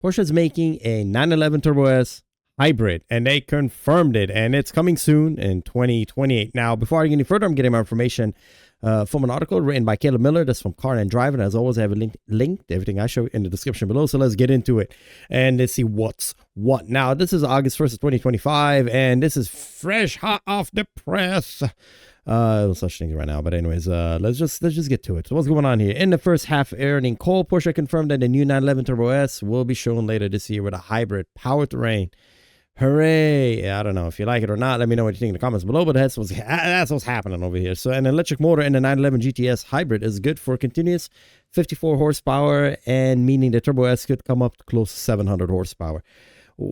Porsche is making a 911 Turbo S hybrid, and they confirmed it, and it's coming soon in 2028. Now, before I get any further, I'm getting my information from an article written by Caleb Miller. That's from Car and Drive, and as always, I have a link to everything I show in the description below. So let's get into it and let's see what's what. Now, this is August 1st of 2025, and this is fresh, hot off the press. Such things right now, but anyways, let's just get to it. So what's going on here? In the first half earning call, Porsche confirmed that the new 911 Turbo S will be shown later this year with a hybrid powertrain. Hooray! I don't know if you like it or not. Let me know what you think in the comments below, but that's what's happening over here. So an electric motor in the 911 GTS hybrid is good for continuous 54 horsepower, and meaning the Turbo S could come up close to 700 horsepower.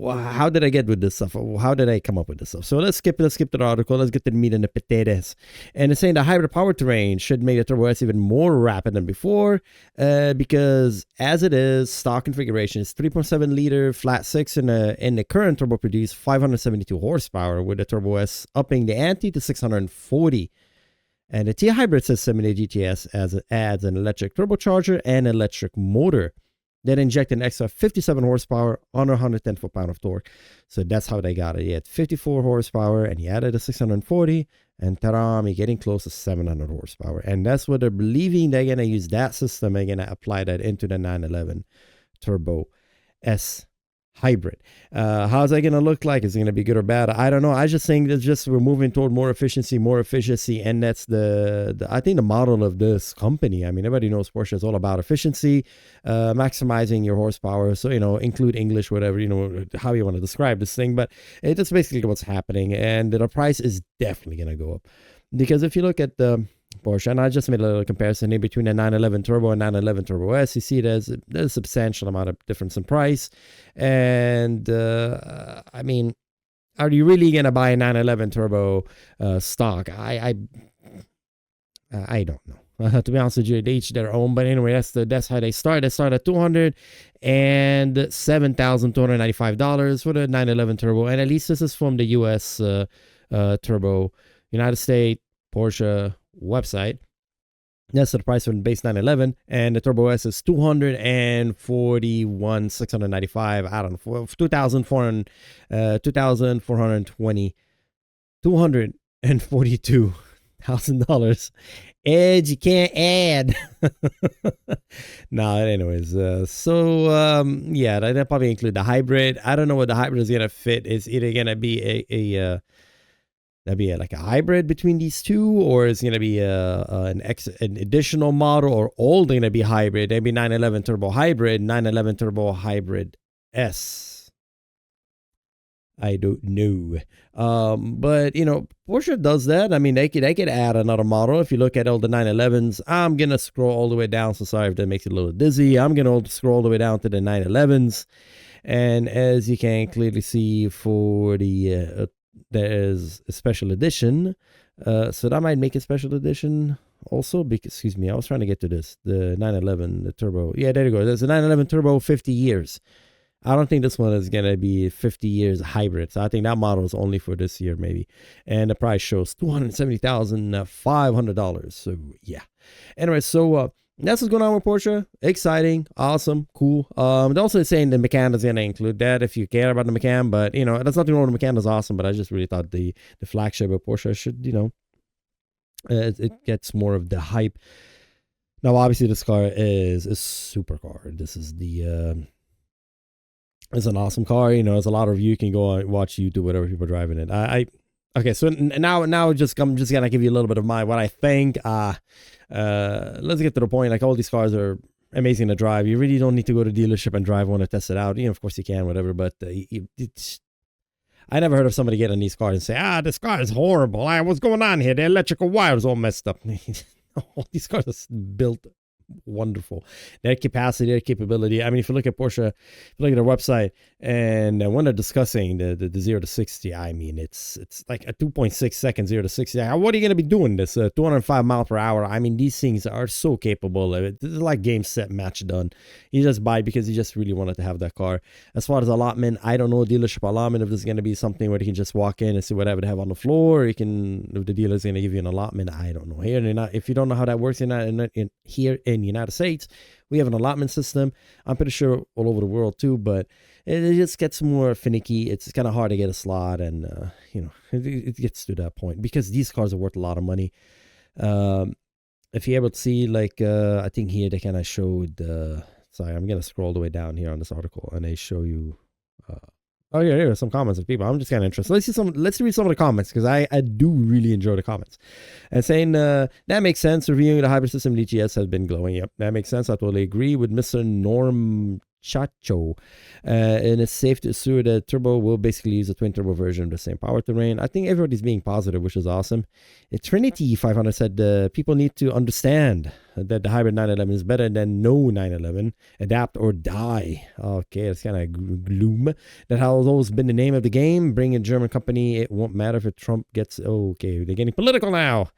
How did I get with this stuff? How did I come up with this stuff? So let's skip to the article. Let's get to the meat and the potatoes. And it's saying the hybrid powertrain should make the Turbo S even more rapid than before, because as it is, stock configuration is 3.7 liter flat six, in the current turbo produced 572 horsepower, with the Turbo S upping the ante to 640. And the T hybrid system in the GTS adds an electric turbocharger and electric motor that inject an extra 57 horsepower on 110 foot-pound of torque. So that's how they got it. You had 54 horsepower, and you added a 640, and ta-da, you're getting close to 700 horsepower. And that's what they're believing. They're going to use that system. They're going to apply that into the 911 Turbo S hybrid. How's that going to look like? Is it going to be good or bad? I don't know. I just think that we're moving toward more efficiency, and that's I think the model of this company. I mean, everybody knows Porsche is all about efficiency, maximizing your horsepower. So, include English, whatever, how you want to describe this thing, but it's basically what's happening, and the price is definitely going to go up, because if you look at the Porsche, and I just made a little comparison in between the 911 Turbo and 911 Turbo S, you see there's a substantial amount of difference in price. And I mean, are you really gonna buy a 911 Turbo stock? I don't know. To be honest with you, they each their own. But anyway, that's how they start. They start at $207,295 for the 911 Turbo, and at least this is from the US Turbo United States Porsche website. That's the price for the base 911, and the Turbo S is $241,695. I don't know, $242,000. Edge, you can't add. No, anyways, yeah, that probably include the hybrid. I don't know what the hybrid is gonna fit. It's either gonna be like a hybrid between these two, or it's going to be an additional model, or all going to be hybrid. Maybe 911 Turbo Hybrid, 911 Turbo Hybrid S. I don't know. But, Porsche does that. I mean, they could add another model. If you look at all the 911s, I'm going to scroll all the way down. So sorry if that makes it a little dizzy. I'm going to scroll all the way down to the 911s. And as you can clearly see, for the there is a special edition, so that might make a special edition also, because, excuse me, I was trying to get to this, the 911, the Turbo. Yeah, there you go. There's a 911 Turbo 50 years. I don't think this one is going to be 50 years hybrid, so I think that model is only for this year maybe, and the price shows $270,500. So yeah, anyway, so that's what's going on with Porsche. Exciting, awesome, cool. They're also saying the Macan is going to include that if you care about the Macan, but that's nothing wrong with the Macan. Is awesome, but I just really thought the flagship of Porsche should, it gets more of the hype. Now, obviously, this car is a supercar. This is it's an awesome car. There's a lot of you can go and watch YouTube, whatever people are driving it. Okay, so now I'm just gonna give you a little bit of what I think. Let's get to the point. Like, all these cars are amazing to drive. You really don't need to go to dealership and drive one to test it out. Of course you can, whatever. But I never heard of somebody getting these cars and say, this car is horrible. What's going on here? The electrical wires all messed up. All these cars are built wonderful. Their capacity, their capability. I mean, if you look at Porsche, if you look at their website, and when they're discussing the 0 to 60, I mean, it's like a 2.6 second 0 to 60. What are you going to be doing this 205 mile per hour? I mean, these things are so capable. It's like game, set, match, done. You just buy it because you just really wanted to have that car. As far as allotment, I don't know dealership allotment, if this is going to be something where you can just walk in and see whatever they have on the floor, or if the dealer is going to give you an allotment. I don't know. If you don't know how that works, you're not here in in the United States, we have an allotment system. I'm pretty sure all over the world too, but it just gets more finicky. It's kind of hard to get a slot, and it gets to that point because these cars are worth a lot of money. If you're able to see, like, I think here they kind of showed. Sorry, I'm gonna scroll all the way down here on this article, and they show you. Oh yeah, here are some comments of people. I'm just kind of interested. Let's read some of the comments because I do really enjoy the comments. And saying that makes sense. Reviewing the hybrid system DGS has been glowing. Yep, that makes sense. I totally agree with Mr. Norm Chacho. And it's safe to assume that turbo will basically use a twin turbo version of the same powertrain. I think everybody's being positive, which is awesome. Trinity 500 said people need to understand that the hybrid 911 is better than no 911. Adapt or die. Okay, that's kind of gloom. That has always been the name of the game. Bring a German company. It won't matter if Trump gets. Okay, they're getting political now.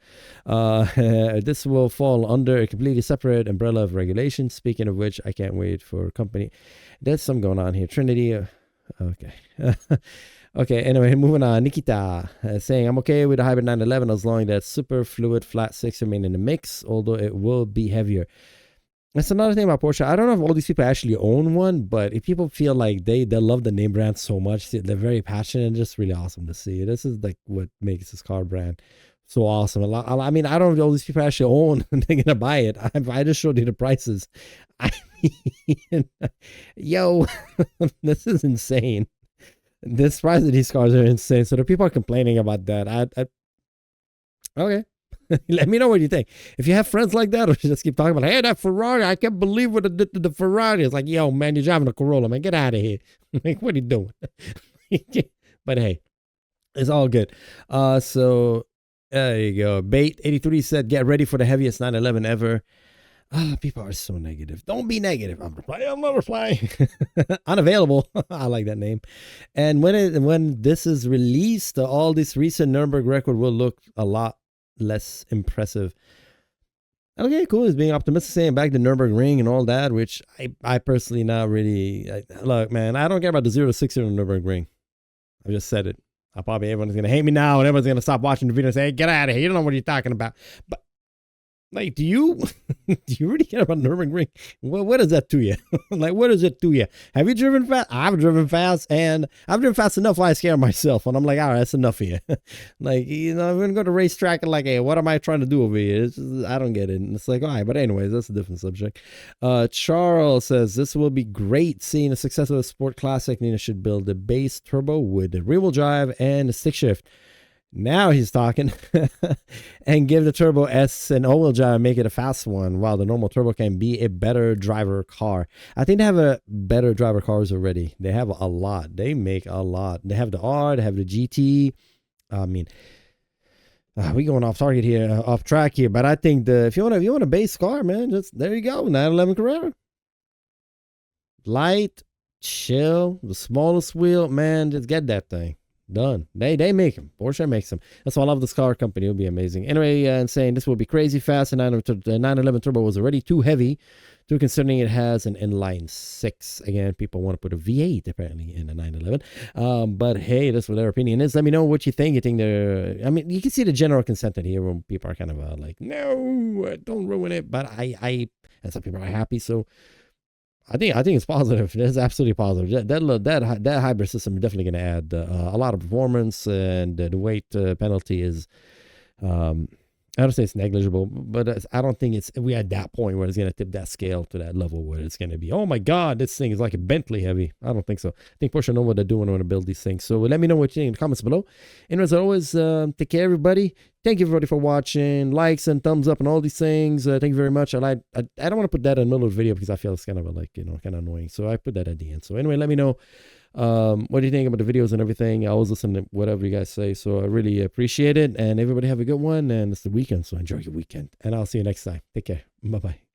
This will fall under a completely separate umbrella of regulations. Speaking of which, I can't wait for a company. There's some going on here. Trinity. Okay. Okay, anyway, moving on. Nikita saying, I'm okay with the hybrid 911 as long as that super fluid flat six remain in the mix, although it will be heavier. That's another thing about Porsche. I don't know if all these people actually own one, but if people feel like they love the name brand so much, they're very passionate, and just really awesome to see. This is like what makes this car brand so awesome. I mean, I don't know if all these people actually own and they're gonna buy it. I just showed you the prices. I mean, yo, this is insane. The price of these cars are insane. So the people are complaining about that. Okay. Let me know what you think. If you have friends like that, or you just keep talking about, hey, that Ferrari, I can't believe what it did to the Ferrari. It's like, yo, man, you're driving a Corolla, man. Get out of here. Like, what are you doing? But hey, it's all good. So there you go. Bait83 said, get ready for the heaviest 911 ever. People are so negative. Don't be negative. I'm not replying. Unavailable. I like that name. And when this is released, all this recent Nürburgring record will look a lot less impressive. Okay, cool. He's being optimistic, saying back to Nürburgring and all that, which I personally not really. Look, man, I don't care about the 0 to 60 on the Nürburgring. I just said it. Everyone's gonna hate me now, and everyone's gonna stop watching the video and say, hey, get out of here. You don't know what you're talking about. But like, do you really care about Nürburgring? What is that to you? Like, what is it to you? Have you driven fast? I've driven fast, and I've driven fast enough I scare myself, and I'm like, all right, that's enough of you. Like, I'm going to go to racetrack and like, hey, what am I trying to do over here? It's just, I don't get it. And it's like, all right, but anyways, that's a different subject. Charles says, this will be great. Seeing the success of the Sport Classic, Nina should build a base turbo with a rear-wheel drive and a stick shift. Now he's talking. And give the Turbo S an all-wheel drive and make it a fast one, while the normal Turbo can be a better driver car. I think they have a better driver cars already. They have a lot. They make a lot. They have the R, they have the GT. I mean, we going off target here, off track here, but I think if you want a base car, man, just there you go. 911 Carrera. Light, chill, the smallest wheel, man, just get that thing. Done. They make them. Porsche makes them. That's why I love this car company. It'll be amazing. Anyway, and saying this will be crazy fast. The 911 Turbo was already too heavy, considering it has an inline 6. Again, people want to put a V8 apparently in a 911. But hey, that's what their opinion is. Let me know what you think. You think I mean, you can see the general consensus here when people are kind of like, no, don't ruin it. But and some people are happy. So I think it's positive. It's absolutely positive. That hybrid system is definitely going to add a lot of performance, and the weight penalty is, I don't say it's negligible, but I don't think we're at that point where it's going to tip that scale to that level where it's going to be, oh my God, this thing is like a Bentley heavy. I don't think so. I think Porsche know what they're doing when they build these things. So let me know what you think in the comments below. And as always, take care, everybody. Thank you, everybody, for watching. Likes and thumbs up and all these things. Thank you very much. I don't want to put that in the middle of the video because I feel it's kind of kind of annoying. So I put that at the end. So anyway, let me know what do you think about the videos and everything. I always listen to whatever you guys say. So I really appreciate it. And everybody have a good one. And it's the weekend. So enjoy your weekend. And I'll see you next time. Take care. Bye-bye.